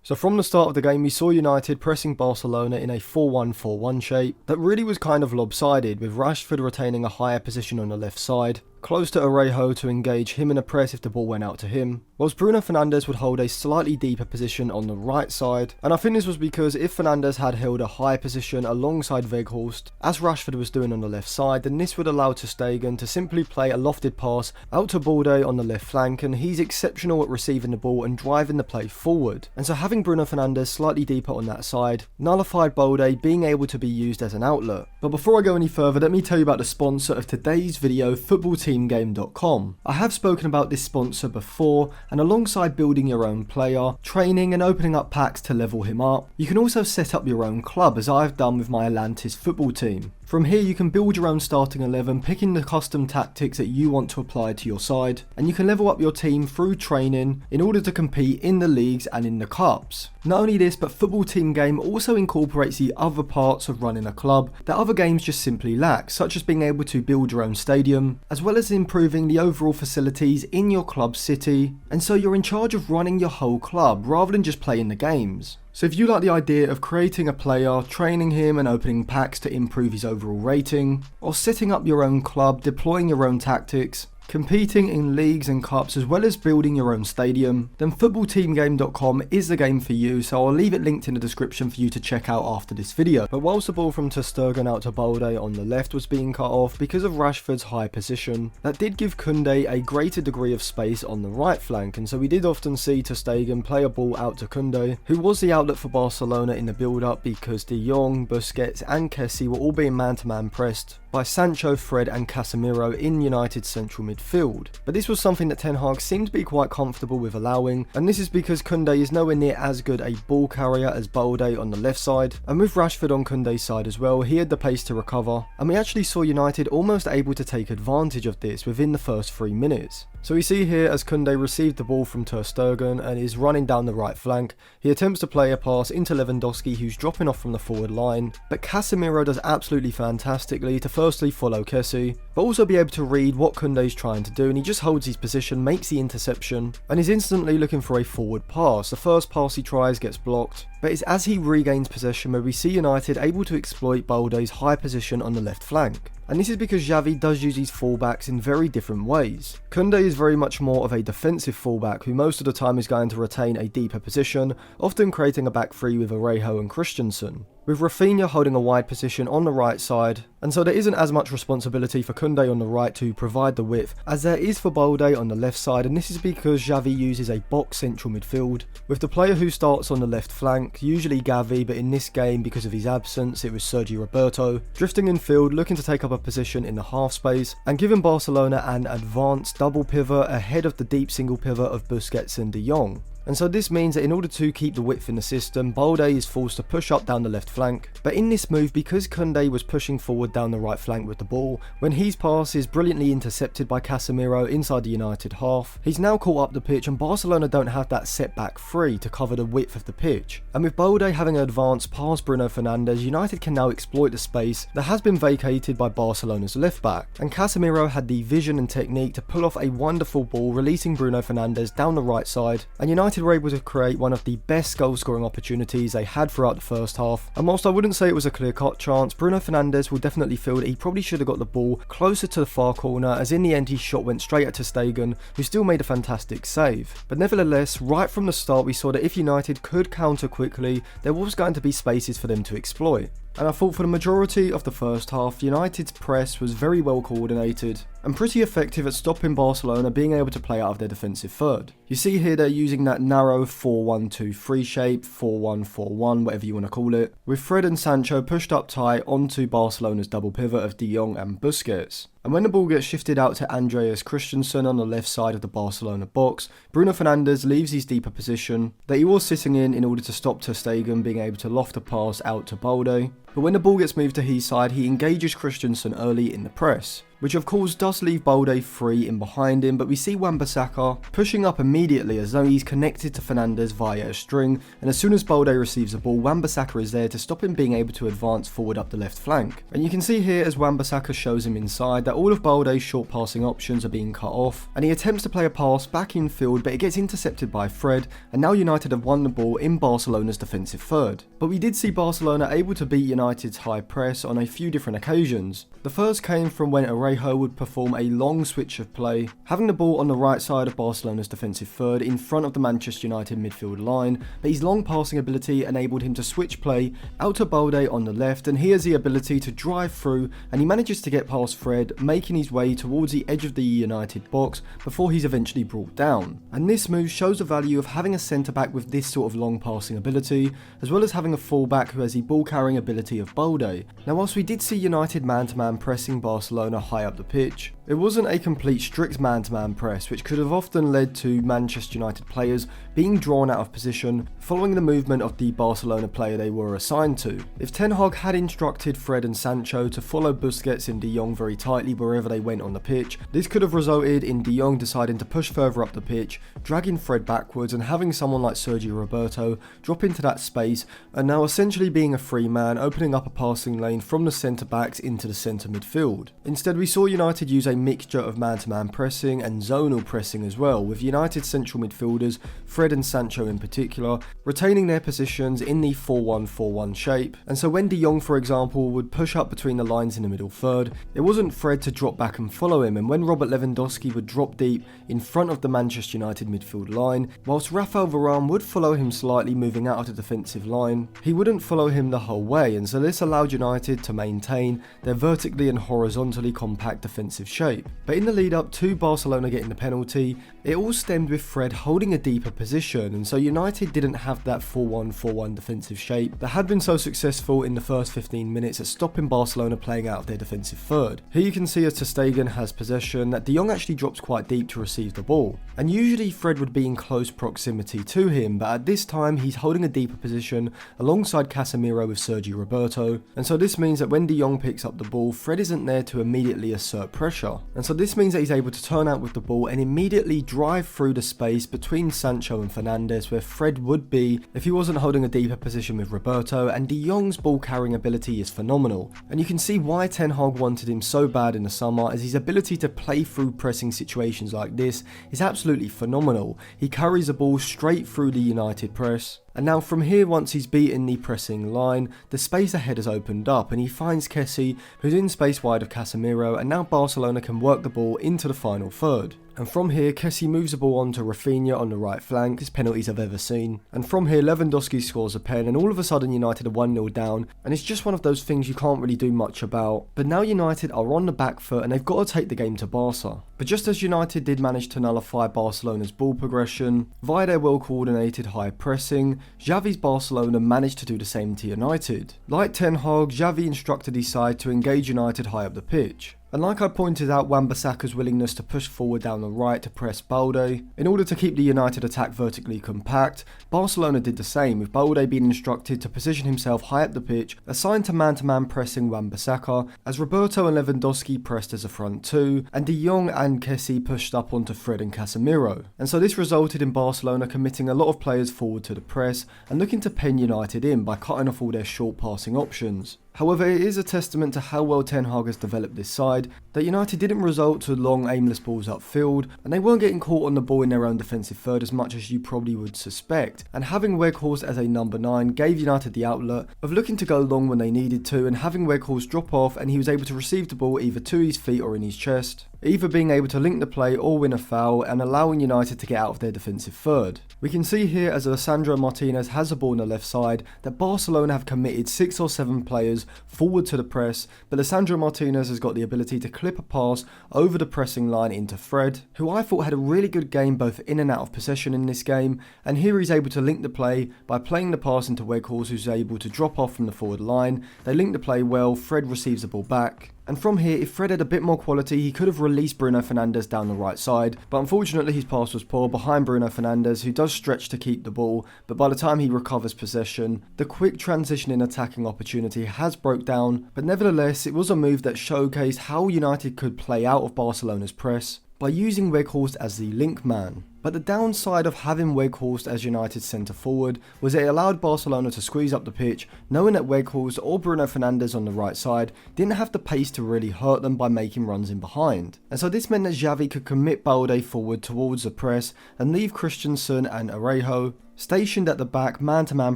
So from the start of the game we saw United pressing Barcelona in a 4-1-4-1 shape that really was kind of lopsided, with Rashford retaining a higher position on the left side, close to Orejo to engage him in a press if the ball went out to him, whilst Bruno Fernandes would hold a slightly deeper position on the right side. And I think this was because if Fernandes had held a high position alongside Weghorst, as Rashford was doing on the left side, then this would allow ter Stegen to simply play a lofted pass out to Balde on the left flank, and he's exceptional at receiving the ball and driving the play forward. And so having Bruno Fernandes slightly deeper on that side nullified Balde being able to be used as an outlet. But before I go any further, let me tell you about the sponsor of today's video, footballteamgame.com. I have spoken about this sponsor before, and alongside building your own player, training and opening up packs to level him up, you can also set up your own club, as I've done with my Atlantis football team. From here you can build your own starting 11, picking the custom tactics that you want to apply to your side, and you can level up your team through training in order to compete in the leagues and in the cups. Not only this, but Football Team Game also incorporates the other parts of running a club that other games just simply lack, such as being able to build your own stadium, as well as improving the overall facilities in your club city, and so you're in charge of running your whole club rather than just playing the games. So if you like the idea of creating a player, training him and opening packs to improve his overall rating, or setting up your own club, deploying your own tactics, competing in leagues and cups, as well as building your own stadium, then footballteamgame.com is the game for you, so I'll leave it linked in the description for you to check out after this video. But whilst the ball from ter Stegen out to Balde on the left was being cut off because of Rashford's high position, that did give Koundé a greater degree of space on the right flank, and so we did often see ter Stegen play a ball out to Koundé, who was the outlet for Barcelona in the build-up because De Jong, Busquets and Kessie were all being man-to-man pressed by Sancho, Fred and Casemiro in United's central midfield. But this was something that Ten Hag seemed to be quite comfortable with allowing, and this is because Koundé is nowhere near as good a ball carrier as Balde on the left side, and with Rashford on Koundé's side as well, he had the pace to recover, and we actually saw United almost able to take advantage of this within the first 3 minutes. So we see here as Koundé received the ball from ter Stegen and is running down the right flank, he attempts to play a pass into Lewandowski, who's dropping off from the forward line, but Casemiro does absolutely fantastically to firstly follow Kessie, but also be able to read what Koundé's trying to do, and he just holds his position, makes the interception, and is instantly looking for a forward pass. The first pass he tries gets blocked, but it's as he regains possession where we see United able to exploit Balde's high position on the left flank. And this is because Xavi does use his fullbacks in very different ways. Koundé is very much more of a defensive fullback who most of the time is going to retain a deeper position, often creating a back three with Orejo and Christensen, with Rafinha holding a wide position on the right side, and so there isn't as much responsibility for Koundé on the right to provide the width as there is for Balde on the left side, and this is because Xavi uses a box central midfield, with the player who starts on the left flank, usually Gavi, but in this game because of his absence it was Sergi Roberto, drifting in field looking to take up a position in the half space and giving Barcelona an advanced double pivot ahead of the deep single pivot of Busquets and De Jong. And so this means that in order to keep the width in the system, Balde is forced to push up down the left flank. But in this move, because Koundé was pushing forward down the right flank with the ball, when his pass is brilliantly intercepted by Casemiro inside the United half, he's now caught up the pitch and Barcelona don't have that setback free to cover the width of the pitch. And with Balde having advanced past Bruno Fernandes, United can now exploit the space that has been vacated by Barcelona's left back. And Casemiro had the vision and technique to pull off a wonderful ball, releasing Bruno Fernandes down the right side, and United were able to create one of the best goal scoring opportunities they had throughout the first half. And whilst I wouldn't say it was a clear cut chance, Bruno Fernandes will definitely feel that he probably should have got the ball closer to the far corner, as in the end his shot went straight at ter Stegen, who still made a fantastic save. But nevertheless, right from the start we saw that if United could counter quickly, there was going to be spaces for them to exploit. And I thought for the majority of the first half, United's press was very well coordinated and pretty effective at stopping Barcelona being able to play out of their defensive third. You see here they're using that narrow 4-1-2-3 shape, 4-1-4-1, whatever you want to call it, with Fred and Sancho pushed up tight onto Barcelona's double pivot of De Jong and Busquets. And when the ball gets shifted out to Andreas Christensen on the left side of the Barcelona box, Bruno Fernandes leaves his deeper position that he was sitting in order to stop ter Stegen being able to loft a pass out to Balde. But when the ball gets moved to his side, he engages Christensen early in the press. which of course does leave Balde free in behind him, but we see Wan-Bissaka pushing up immediately as though he's connected to Fernandes via a string, and as soon as Balde receives the ball, Wan-Bissaka is there to stop him being able to advance forward up the left flank. And you can see here as Wan-Bissaka shows him inside that all of Balde's short passing options are being cut off, and he attempts to play a pass back in field, but it gets intercepted by Fred, and now United have won the ball in Barcelona's defensive third. But we did see Barcelona able to beat United's high press on a few different occasions. The first came from when Orejo would perform a long switch of play, having the ball on the right side of Barcelona's defensive third in front of the Manchester United midfield line, but his long passing ability enabled him to switch play out to Balde on the left, and he has the ability to drive through, and he manages to get past Fred, making his way towards the edge of the United box before he's eventually brought down. And this move shows the value of having a centre back with this sort of long passing ability, as well as having a fullback who has the ball carrying ability of Balde. Now whilst we did see United man-to-man pressing Barcelona high up the pitch, it wasn't a complete strict man-to-man press, which could have often led to Manchester United players being drawn out of position following the movement of the Barcelona player they were assigned to. If Ten Hag had instructed Fred and Sancho to follow Busquets and De Jong very tightly wherever they went on the pitch, this could have resulted in De Jong deciding to push further up the pitch, dragging Fred backwards and having someone like Sergio Roberto drop into that space, and now essentially being a free man, opening up a passing lane from the centre backs into the centre midfield. Instead, we saw United use a mixture of man-to-man pressing and zonal pressing as well, with United's central midfielders, Fred and Sancho in particular, retaining their positions in the 4-1-4-1 shape. And so when De Jong, for example, would push up between the lines in the middle third, it wasn't Fred to drop back and follow him, and when Robert Lewandowski would drop deep in front of the Manchester United midfield line, whilst Rafael Varane would follow him slightly moving out of the defensive line, he wouldn't follow him the whole way, and so this allowed United to maintain their vertically and horizontally compact defensive shape. But in the lead up to Barcelona getting the penalty, it all stemmed with Fred holding a deeper position, and so United didn't have that 4-1-4-1 defensive shape that had been so successful in the first 15 minutes at stopping Barcelona playing out of their defensive third. Here you can see as ter Stegen has possession that De Jong actually drops quite deep to receive the ball, and usually Fred would be in close proximity to him, but at this time he's holding a deeper position alongside Casemiro with Sergio Roberto, and so this means that when De Jong picks up the ball, Fred isn't there to immediately assert pressure, and so this means that he's able to turn out with the ball and immediately drive through the space between Sancho and Fernandes where Fred would be if he wasn't holding a deeper position with Roberto, and De Jong's ball carrying ability is phenomenal. And you can see why Ten Hag wanted him so bad in the summer, as his ability to play through pressing situations like this is absolutely phenomenal. He carries the ball straight through the United press. And now from here, once he's beaten the pressing line, the space ahead has opened up and he finds Kessie, who's in space wide of Casemiro, and now Barcelona can work the ball into the final third. And from here, Kessie moves the ball on to Rafinha on the right flank, his penalties I've ever seen. And from here, Lewandowski scores a pen, and all of a sudden United are 1-0 down, and it's just one of those things you can't really do much about. But now United are on the back foot and they've got to take the game to Barca. But just as United did manage to nullify Barcelona's ball progression via their well-coordinated high pressing, Xavi's Barcelona managed to do the same to United. Like Ten Hag, Xavi instructed his side to engage United high up the pitch. And like I pointed out, Wan-Bissaka's willingness to push forward down the right to press Balde in order to keep the United attack vertically compact, Barcelona did the same, with Balde being instructed to position himself high up the pitch, assigned to man pressing Wan-Bissaka, as Roberto and Lewandowski pressed as a front two, and De Jong and Kessie pushed up onto Fred and Casemiro. And so this resulted in Barcelona committing a lot of players forward to the press and looking to pen United in by cutting off all their short passing options. However, it is a testament to how well Ten Hag has developed this side that United didn't result to long aimless balls upfield, and they weren't getting caught on the ball in their own defensive third as much as you probably would suspect, and having Weghorst as a number 9 gave United the outlet of looking to go long when they needed to, and having Weghorst drop off and he was able to receive the ball either to his feet or in his chest, either being able to link the play or win a foul, and allowing United to get out of their defensive third. We can see here as Alessandro Martinez has the ball on the left side that Barcelona have committed 6 or 7 players forward to the press, but Alessandro Martinez has got the ability to clip a pass over the pressing line into Fred, who I thought had a really good game both in and out of possession in this game, and here he's able to link the play by playing the pass into Weghorst, who's able to drop off from the forward line. They link the play well, Fred receives the ball back, And from here, if Fred had a bit more quality, he could have released Bruno Fernandes down the right side, but unfortunately his pass was poor behind Bruno Fernandes, who does stretch to keep the ball, but by the time he recovers possession, the quick transition in attacking opportunity has broke down, but nevertheless it was a move that showcased how United could play out of Barcelona's press by using Weghorst as the link man. But the downside of having Weghorst as United's centre forward was it allowed Barcelona to squeeze up the pitch, knowing that Weghorst or Bruno Fernandes on the right side didn't have the pace to really hurt them by making runs in behind. And so this meant that Xavi could commit Balde forward towards the press and leave Christensen and Arejo stationed at the back, man-to-man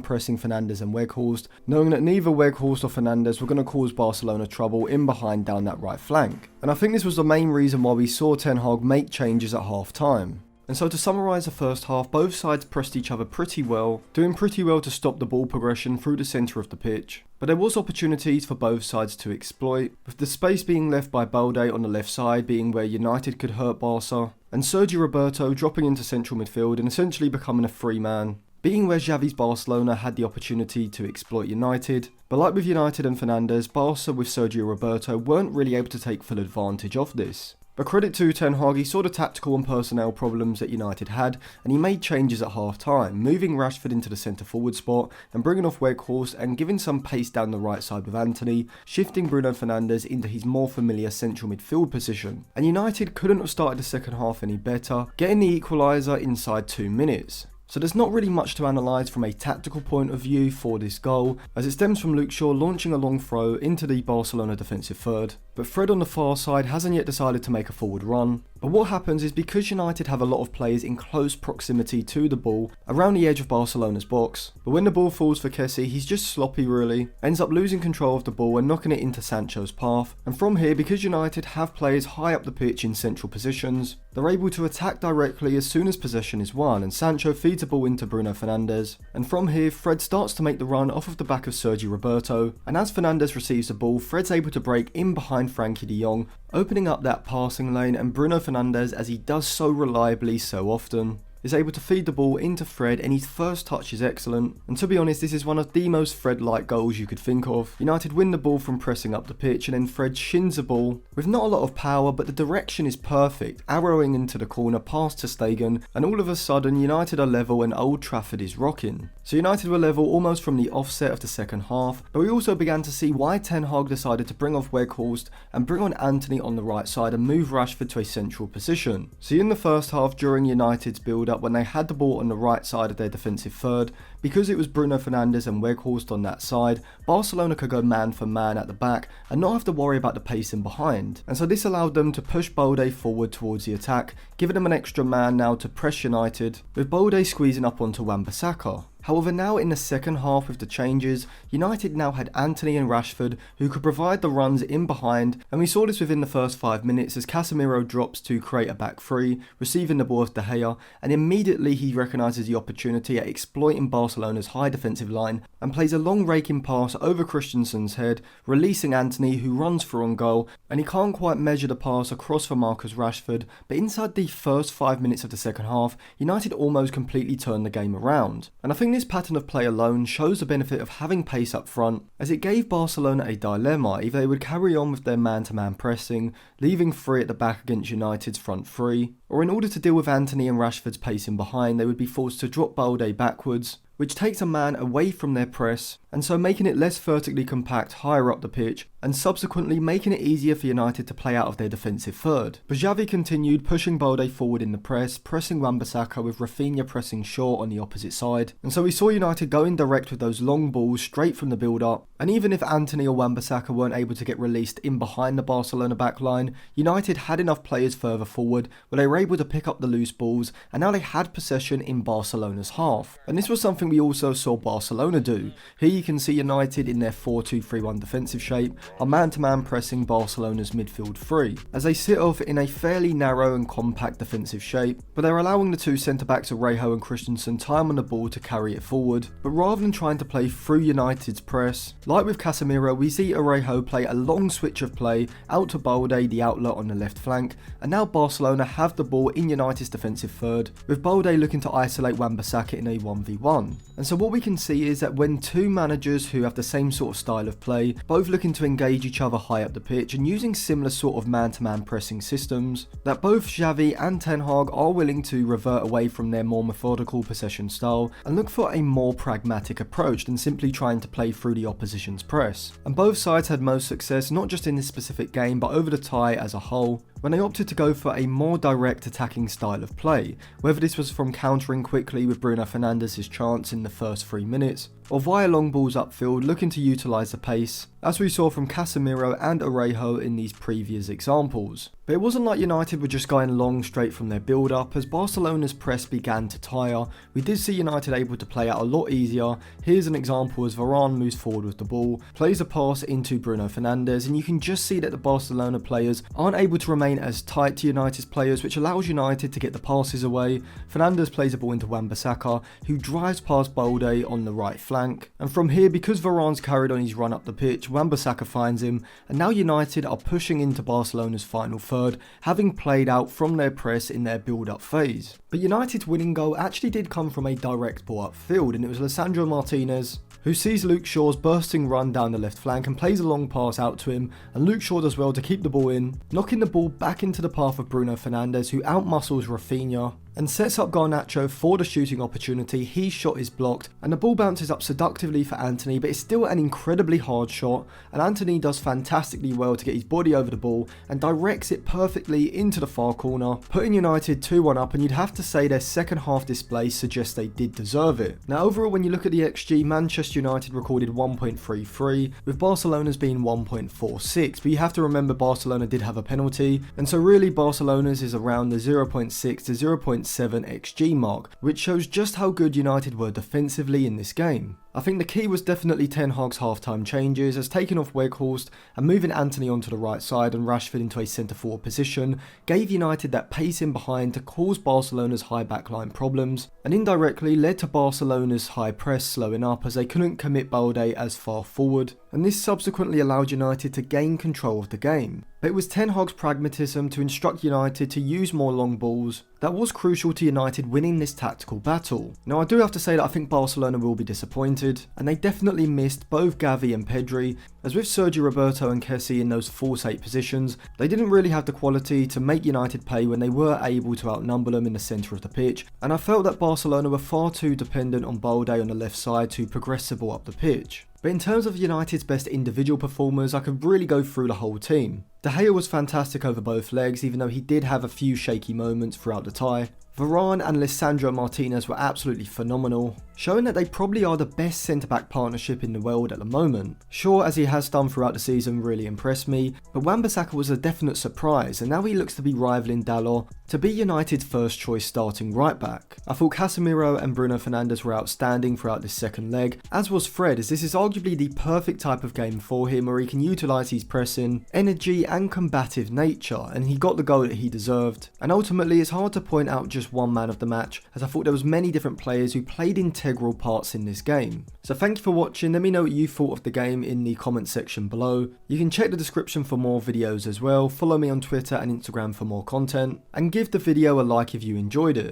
pressing Fernandes and Weghorst, knowing that neither Weghorst or Fernandes were going to cause Barcelona trouble in behind down that right flank. And I think this was the main reason why we saw Ten Hag make changes at half-time. And so to summarise the first half, both sides pressed each other pretty well, doing pretty well to stop the ball progression through the centre of the pitch. But there was opportunities for both sides to exploit, with the space being left by Balde on the left side being where United could hurt Barca, and Sergio Roberto dropping into central midfield and essentially becoming a free man, being where Xavi's Barcelona had the opportunity to exploit United. But like with United and Fernandes, Barca with Sergio Roberto weren't really able to take full advantage of this. But credit to Ten Hag, he saw the tactical and personnel problems that United had, and he made changes at half time, moving Rashford into the centre forward spot and bringing off Weghorst and giving some pace down the right side with Antony, shifting Bruno Fernandes into his more familiar central midfield position. And United couldn't have started the second half any better, getting the equaliser inside 2 minutes. So there's not really much to analyse from a tactical point of view for this goal, as it stems from Luke Shaw launching a long throw into the Barcelona defensive third. But Fred on the far side hasn't yet decided to make a forward run. But what happens is, because United have a lot of players in close proximity to the ball, around the edge of Barcelona's box, but when the ball falls for Kessie, he's just sloppy really, ends up losing control of the ball and knocking it into Sancho's path. And from here, because United have players high up the pitch in central positions, they're able to attack directly as soon as possession is won, and Sancho feeds the ball into Bruno Fernandes. And from here, Fred starts to make the run off of the back of Sergio Roberto, and as Fernandes receives the ball, Fred's able to break in behind Frankie de Jong, opening up that passing lane, and Bruno Fernandes, as he does so reliably so often, is able to feed the ball into Fred, and his first touch is excellent. And to be honest, this is one of the most Fred-like goals you could think of. United win the ball from pressing up the pitch, and then Fred shins the ball with not a lot of power, but the direction is perfect, arrowing into the corner past to Stegen, and all of a sudden United are level and Old Trafford is rocking. So United were level almost from the offset of the second half, but we also began to see why Ten Hag decided to bring off Weghorst and bring on Antony on the right side and move Rashford to a central position. See, in the first half, during United's build-up, when they had the ball on the right side of their defensive third, because it was Bruno Fernandes and Weghorst on that side, Barcelona could go man for man at the back and not have to worry about the pace in behind. And so this allowed them to push Balde forward towards the attack, giving them an extra man now to press United, with Balde squeezing up onto Wan-Bissaka. However, now in the second half with the changes, United now had Antony and Rashford who could provide the runs in behind, and we saw this within the first 5 minutes as Casemiro drops to create a back three, receiving the ball off De Gea, and immediately he recognises the opportunity at exploiting Barcelona's high defensive line and plays a long raking pass over Christensen's head, releasing Antony, who runs for on goal, and he can't quite measure the pass across for Marcus Rashford, but inside the first 5 minutes of the second half, United almost completely turned the game around. And I think this pattern of play alone shows the benefit of having pace up front, as it gave Barcelona a dilemma. Either they would carry on with their man-to-man pressing, leaving free at the back against United's front three, or in order to deal with Antony and Rashford's pace in behind, they would be forced to drop Balde backwards, which takes a man away from their press, and so making it less vertically compact higher up the pitch, and subsequently making it easier for United to play out of their defensive third. But Xavi continued pushing Balde forward in the press, pressing Wan-Bissaka with Rafinha pressing Shaw on the opposite side, and so we saw United going direct with those long balls straight from the build-up, and even if Antony or Wan-Bissaka weren't able to get released in behind the Barcelona backline, United had enough players further forward where they were able to pick up the loose balls, and now they had possession in Barcelona's half. And this was something we also saw Barcelona do. Here you can see United in their 4-2-3-1 defensive shape are man-to-man pressing Barcelona's midfield three, as they sit off in a fairly narrow and compact defensive shape, but they're allowing the two centre-backs Arejo and Christensen time on the ball to carry it forward. But rather than trying to play through United's press, like with Casemiro, we see Arejo play a long switch of play out to Balde, the outlet on the left flank, and now Barcelona have the ball in United's defensive third, with Balde looking to isolate Wan-Bissaka in a 1v1. on. And so what we can see is that when two managers who have the same sort of style of play, both looking to engage each other high up the pitch and using similar sort of man-to-man pressing systems, that both Xavi and Ten Hag are willing to revert away from their more methodical possession style and look for a more pragmatic approach than simply trying to play through the opposition's press. And both sides had most success not just in this specific game but over the tie as a whole, when they opted to go for a more direct attacking style of play, whether this was from countering quickly with Bruno Fernandes' chance in the first 3 minutes, or via long balls upfield looking to utilise the pace, as we saw from Casemiro and Orejo in these previous examples. But it wasn't like United were just going long straight from their build-up. As Barcelona's press began to tire, we did see United able to play out a lot easier. Here's an example as Varane moves forward with the ball, plays a pass into Bruno Fernandes, and you can just see that the Barcelona players aren't able to remain as tight to United's players, which allows United to get the passes away. Fernandes plays a ball into Wan-Bissaka, who drives past Balde on the right flank, and from here, because Varane's carried on his run up the pitch, Wan-Bissaka finds him, and now United are pushing into Barcelona's final third, having played out from their press in their build-up phase. But United's winning goal actually did come from a direct ball upfield, and it was Lisandro Martinez who sees Luke Shaw's bursting run down the left flank and plays a long pass out to him, and Luke Shaw does well to keep the ball in, knocking the ball back into the path of Bruno Fernandes, who outmuscles Rafinha and sets up Garnacho for the shooting opportunity. His shot is blocked and the ball bounces up seductively for Antony, but it's still an incredibly hard shot, and Antony does fantastically well to get his body over the ball and directs it perfectly into the far corner, putting United 2-1 up, and you'd have to say their second half display suggests they did deserve it. Now overall, when you look at the XG, Manchester United recorded 1.33 with Barcelona's being 1.46, but you have to remember Barcelona did have a penalty, and so really Barcelona's is around the 0.6 to 0.7 XG mark, which shows just how good United were defensively in this game. I think the key was definitely Ten Hag's half-time changes, as taking off Weghorst and moving Antony onto the right side and Rashford into a centre-forward position gave United that pace in behind to cause Barcelona's high backline problems, and indirectly led to Barcelona's high press slowing up as they couldn't commit Balde as far forward, and this subsequently allowed United to gain control of the game. But it was Ten Hag's pragmatism to instruct United to use more long balls that was crucial to United winning this tactical battle. Now I do have to say that I think Barcelona will be disappointed, and they definitely missed both Xavi and Pedri, as with Sergio Roberto and Kessie in those false 8 positions, they didn't really have the quality to make United pay when they were able to outnumber them in the centre of the pitch, and I felt that Barcelona were far too dependent on Balde on the left side to progress the ball up the pitch. But in terms of United's best individual performers, I could really go through the whole team. De Gea was fantastic over both legs, even though he did have a few shaky moments throughout the tie. Varane and Lisandro Martinez were absolutely phenomenal, showing that they probably are the best centre-back partnership in the world at the moment. Shaw, as he has done throughout the season, really impressed me, but Wan-Bissaka was a definite surprise, and now he looks to be rivaling Dalot to be United's first choice starting right back. I thought Casemiro and Bruno Fernandes were outstanding throughout this second leg, as was Fred, as this is arguably the perfect type of game for him where he can utilise his pressing, energy and combative nature, and he got the goal that he deserved. And ultimately it's hard to point out just one man of the match, as I thought there was many different players who played integral parts in this game. So thank you for watching. Let me know what you thought of the game in the comment section below. You can check the description for more videos as well, follow me on Twitter and Instagram for more content, and give the video a like if you enjoyed it.